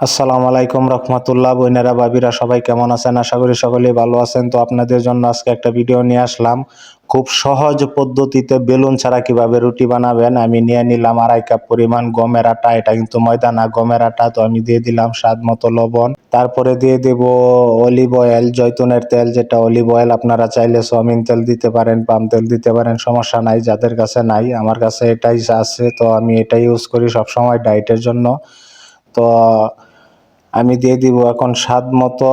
আসসালামু আলাইকুম রহমতুল্লাহ। বোনেরা ভাবিরা সবাই কেমন আছেন? আশা করি সকলেই ভালো আছেন। তো আপনাদের জন্য আজকে একটা ভিডিও নিয়ে আসলাম। খুব সহজ পদ্ধতিতে বেলুন ছাড়া কিভাবে রুটি বানাবেন। আমি নিয়ে নিলাম 2.5 কাপ পরিমাণ গমের আটা। এটা কিন্তু ময়দা না, গমের আটা। তো আমি দিয়ে দিলাম স্বাদ মতো লবণ, তারপরে দিয়ে দেব অলিভ অয়েল, জৈতুনের তেল, যেটা অলিভ অয়েল। আপনারা চাইলে সয়াবিন তেল দিতে পারেন, পাম তেল দিতে পারেন, সমস্যা নাই। যাদের কাছে নাই, আমার কাছে এটাই আছে, তো আমি এটাই ইউজ করি সবসময় ডায়েটের জন্য। তো আমি দিয়ে দিব এখন স্বাদ মতো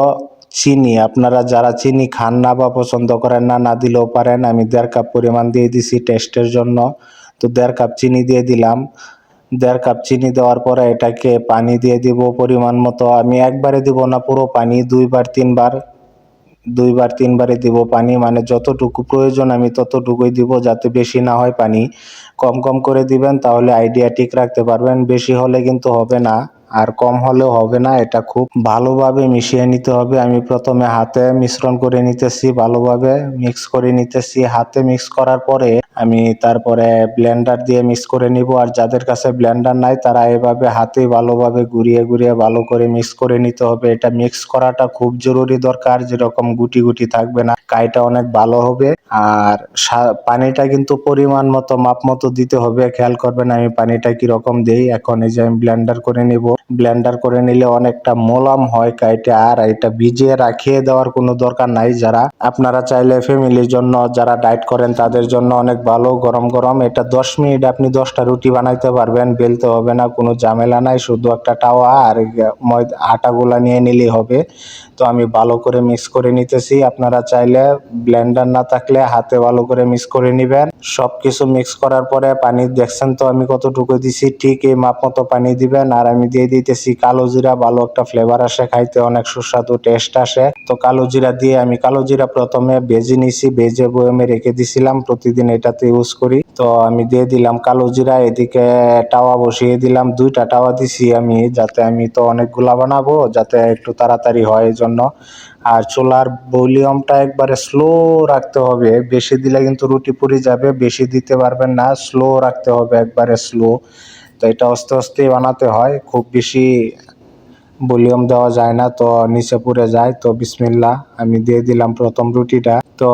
চিনি। আপনারা যারা চিনি খান না বা পছন্দ করেন না, না দিলেও পারেন। আমি 1.5 কাপ পরিমাণ দিয়ে দিছি টেস্টের জন্য। তো 1.5 কাপ চিনি দিয়ে দিলাম। 1.5 কাপ চিনি দেওয়ার পরে এটাকে পানি দিয়ে দিব পরিমাণ মতো। আমি একবারে দিব না পুরো পানি, দুইবার তিনবারে দিব পানি, মানে যতটুকু প্রয়োজন আমি ততটুকুই দিব, যাতে বেশি না হয় পানি। কম কম করে দিবেন, তাহলে আইডিয়া ঠিক রাখতে পারবেন। বেশি হলে কিন্তু হবে না, আর কম হলেও হবে না। এটা খুব ভালোভাবে মিশিয়ে নিতে হবে। আমি প্রথমে হাতে মিশ্রণ করে নিতেছি, ভালোভাবে মিক্স করে নিতেছি। হাতে মিক্স করার পরে আমি তারপরে ব্লেন্ডার দিয়ে মিক্স করে নিব। আর যাদের কাছে ব্লেন্ডার নাই, তারা এভাবে হাতে ভালোভাবে ঘুরিয়ে ঘুরিয়ে ভালো করে মিক্স করে নিতে হবে। এটা মিক্স করাটা খুব জরুরি দরকার, যেরকম গুটি গুটি থাকবে না, কাইটা অনেক ভালো হবে। আর পানিটা কিন্তু পরিমাণ মতো, মাপ মতো দিতে হবে। খেয়াল করবেন আমি পানিটা কিরকম দেই। এখন এই যে আমি ব্লেন্ডার করে নিব। ব্লেন্ডার করে নিলে অনেকটা মোলাম হয় কাইটা। আর এটা ভিজিয়ে রাখিয়ে দেওয়ার কোনো দরকার নাই। যারা আপনারা চাইলে ফ্যামিলির জন্য, যারা ডায়েট করেন তাদের জন্য অনেক ভালো। গরম গরম এটা 10 মিনিট আপনি 10টা রুটি বানাইতে পারবেন। বেলতে হবে না, কোনো ঝামেলা নাই। শুধু একটা তাওয়া আর আটাগুলা নিয়ে নিলেই হবে। তো আমি ভালো করে মিক্স করে নিতেছি। আপনারা চাইলে ব্লেন্ডার না থাকলে হাতে ভালো করে মিক্স করে নিবেন। সবকিছু মিক্স করার পরে পানি দেখছেন তো আমি কতটুকু দিছি, ঠিক এই মাপ মতো পানি দিবেন। আর আমি দিয়ে দিতেছি কালো জিরা। ভালো একটা ফ্লেভার আসে, খাইতে অনেক সুস্বাদু টেস্ট আসে। তো কালো জিরা দিয়ে, আমি কালো জিরা প্রথমে ভেজে নিছি, ভেজে বয়মে রেখে দিছিলাম, প্রতিদিন এটাতে ইউজ করি। তো আমি দিয়ে দিলাম কালো জিরা। এদিকে তাওয়া বসিয়ে দিলাম, 2টা তাওয়া দিছি আমি, যাতে আমি তো অনেকগুলা বানাবো, যাতে একটু তাড়াতাড়ি হয় এই জন্য। আর চুলার ভলিউমটা একবারে স্লো রাখতে হবে। বেশি দিলে কিন্তু রুটি পুড়ে যাবে, বেশি দিতে পারবেন না। স্লো রাখতে হবে, একবারে স্লো। তো এটা আস্তে আস্তে বানাতে হয়, খুব বেশি ভলিউম দেওয়া যায় না, তো নিচে পুড়ে যায়। তো বিসমিল্লাহ, আমি দিয়ে দিলাম প্রথম রুটিটা। তো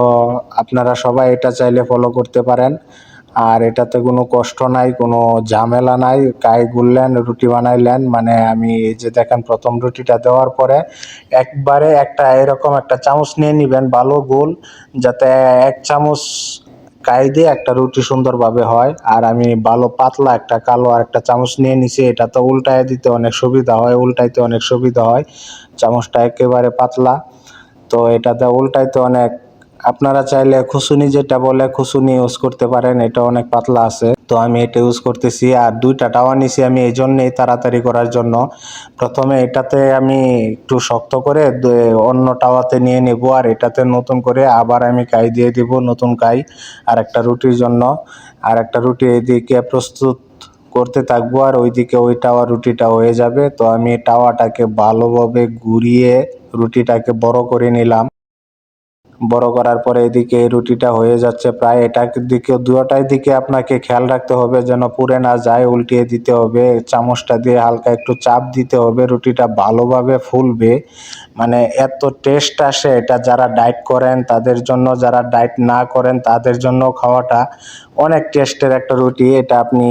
আপনারা সবাই এটা চাইলে ফলো করতে পারেন। আর এটাতে কোনো কষ্ট নাই, কোনো ঝামেলা নাই। কাই গুললেন, রুটি বানাইলেন, মানে আমি এই যে দেখেন প্রথম রুটিটা দেওয়ার পরে একবারে একটা এরকম একটা চামচ নিয়ে নিবেন, ভালো গোল, যাতে 1 চামচ কাই দিয়ে একটা রুটি সুন্দরভাবে হয়। আর আমি ভালো পাতলা একটা কালো আর একটা চামচ নিয়ে নিছি। এটা তো উল্টায় দিতে অনেক সুবিধা হয়, উল্টাইতে অনেক সুবিধা হয়। চামচটা একেবারে পাতলা, তো এটাতে উল্টাইতে অনেক। আপনারা চাইলে খুসুনি, যেটা বলে খুসুনি, ইউজ করতে পারেন। এটা অনেক পাতলা আছে, তো আমি এটা ইউজ করতেছি। আর 2টা তাওয়া নিছি আমি এই জন্যেই, তাড়াতাড়ি করার জন্য। প্রথমে এটাতে আমি একটু শক্ত করে অন্য তাওয়াতে নিয়ে নেব। আর এটাতে নতুন করে আবার আমি কাই দিয়ে দিব, নতুন কাই, আর একটা রুটির জন্য। আর একটা রুটি এদিকে প্রস্তুত করতে থাকবো, আর ওইদিকে ওই তাওয়া রুটিটা হয়ে যাবে। তো আমি তাওয়াটাকে ভালোভাবে ঘুরিয়ে রুটিটাকে বড় করে নিলাম। বড় করার পরে এদিকে রুটিটা হয়ে যাচ্ছে প্রায়। এটার দিকে, দুটাই দিকে আপনাকে খেয়াল রাখতে হবে যেন পুড়ে না যায়, উল্টিয়ে দিতে হবে। চামচটা দিয়ে হালকা একটু চাপ দিতে হবে, রুটিটা ভালোভাবে ফুলবে। মানে এত টেস্ট আসে এটা, যারা ডায়েট করেন তাদের জন্য, যারা ডায়েট না করেন তাদের জন্য খাওয়াটা অনেক টেস্টের একটা রুটি। এটা আপনি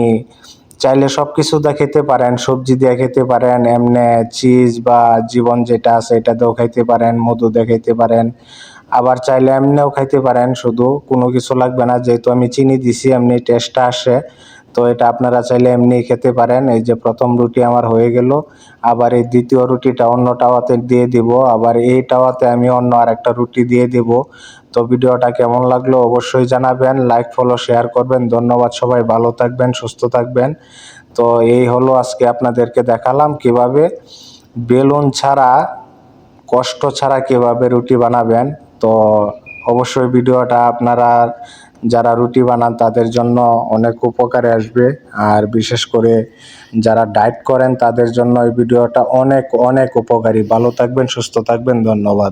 চাইলে সবকিছু দিয়ে খেতে পারেন, সবজি দিয়ে খেতে পারেন, এমনি চিজ বা জীবন যেটা আছে এটা দিয়েও খাইতে পারেন, মধু দিয়ে খাইতে পারেন। আবার চাইলে এমনিও খাইতে পারেন, শুধু কোনো কিছু লাগবে না, যেহেতু আমি চিনি দিছি এমনি টেস্টটা আসে। তো এটা আপনারা চাইলে এমনি খেতে পারেন। এই যে প্রথম রুটি আমার হয়ে গেল। আবার এই দ্বিতীয় রুটিটা অন্য তাওয়াতে দিয়ে দিব। আবার এই তাওয়াতে আমি অন্য আরেকটা রুটি দিয়ে দিব। তো ভিডিওটা কেমন লাগলো অবশ্যই জানাবেন, লাইক ফলো শেয়ার করবেন। ধন্যবাদ, সবাই ভালো থাকবেন, সুস্থ থাকবেন। তো এই হলো আজকে আপনাদেরকে দেখালাম কিভাবে বেলুন ছাড়া, কষ্ট ছাড়া কিভাবে রুটি বানাবেন। তো অবশ্যই ভিডিওটা আপনারা যারা রুটি বানান তাদের জন্য অনেক উপকারে আসবে। আর বিশেষ করে যারা ডায়েট করেন তাদের জন্য এই ভিডিওটা অনেক অনেক উপকারী। ভালো থাকবেন, সুস্থ থাকবেন, ধন্যবাদ।